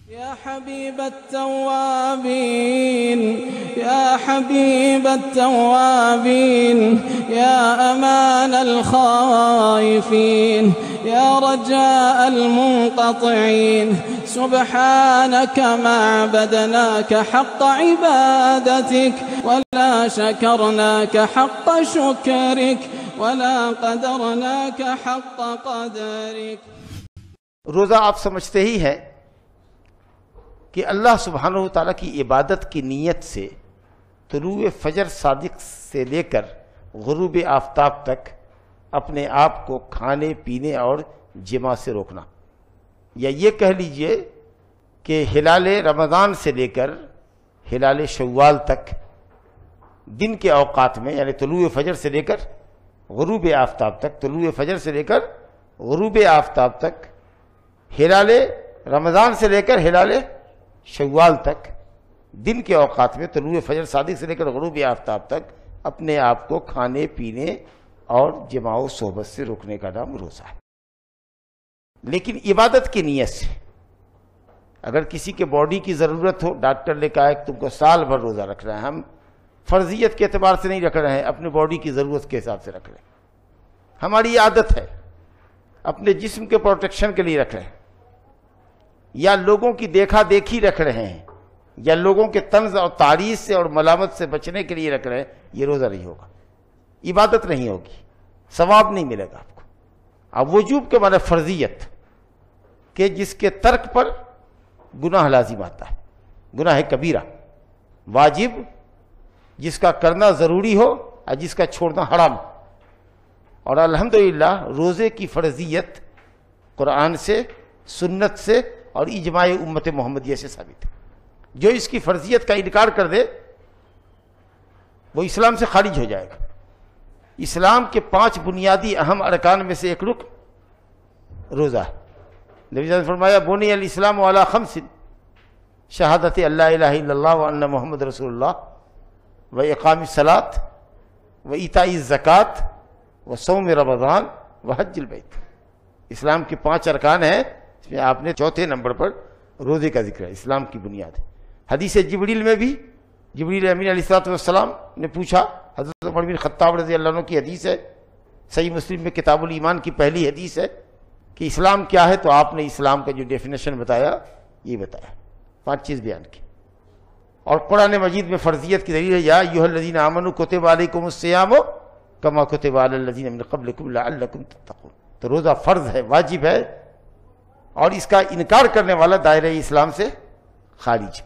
يا حبيب التوابين يا حبيب التوابين يا أمان الخائفين يا رجاء المنقطعين سبحانك ما عبدناك حق عبادتك ولا شكرناك حق شكرك ولا قدرناك حق قدرك. روزہ آپ سمجھتے ہی ہیں کہ اللہ سبحانہ و تعالیٰ کی عبادت کی نیت سے طلوع فجر صادق سے لے کر غروب آفتاب تک اپنے آپ کو کھانے پینے اور جماع سے روکنا، یا یہ کہہ لیجئے کہ ہلال رمضان سے لے کر ہلال شوال تک دن کے اوقات میں، یعنی طلوع فجر سے لے کر غروب آفتاب تک، طلوع فجر سے لے کر غروب آفتاب تک، ہلال رمضان سے لے کر ہلال شوال تک دن کے اوقات میں، طلوع فجر صادق سے لے کر غروب آفتاب تک اپنے آپ کو کھانے پینے اور جماع و صحبت سے روکنے کا نام روزہ ہے. لیکن عبادت کی نیت سے، اگر کسی کے باڈی کی ضرورت ہو، ڈاکٹر نے کہا ہے کہ تم کو سال بھر روزہ رکھنا ہے، ہم فرضیت کے اعتبار سے نہیں رکھ رہے ہیں، اپنے باڈی کی ضرورت کے حساب سے رکھ رہے ہیں، ہماری عادت ہے، اپنے جسم کے پروٹیکشن کے لیے رکھ رہے ہیں، یا لوگوں کی دیکھا دیکھی رکھ رہے ہیں، یا لوگوں کے طنز اور تعریض سے اور ملامت سے بچنے کے لیے رکھ رہے ہیں، یہ روزہ نہیں ہوگا، عبادت نہیں ہوگی، ثواب نہیں ملے گا آپ کو. اب وجوب کے معنی فرضیت، کہ جس کے ترک پر گناہ لازم آتا ہے، گناہ کبیرہ. واجب جس کا کرنا ضروری ہو اور جس کا چھوڑنا حرام. اور الحمدللہ روزے کی فرضیت قرآن سے، سنت سے اور اجماع امت محمدیہ سے ثابت ہے. جو اس کی فرضیت کا انکار کر دے وہ اسلام سے خارج ہو جائے گا. اسلام کے 5 بنیادی اہم ارکان میں سے ایک رکن روزہ ہے. نبی صلی اللہ علیہ وسلم نے فرمایا بنی الاسلام علی 5 شہادت اللہ الہ الا اللہ وان محمد رسول اللہ و اقام الصلاۃ و ایتاء الزکوٰۃ و صوم رمضان و حج البیت. اسلام کے 5 ارکان ہیں، اس میں آپ نے چوتھے نمبر پر روزے کا ذکر ہے، اسلام کی بنیاد ہے. حدیث جبریل میں بھی جبریل امین علیہ السلام نے پوچھا، حضرت عمر بن خطاب رضی اللہ عنہ کی حدیث ہے، صحیح مسلم میں کتاب الایمان کی پہلی حدیث ہے کہ اسلام کیا ہے، تو آپ نے اسلام کا جو ڈیفینیشن بتایا یہ بتایا، 5 چیز بیان کی. اور قرآن مجید میں فرضیت کی دلیل ہے یا ایھا الذین آمنوا کتب علیکم الصیام کما کتب علی الذین من قبلکم لعلکم تتقون. تو روزہ فرض ہے، واجب ہے، اور اس کا انکار کرنے والا دائرہ اسلام سے خارج ہے.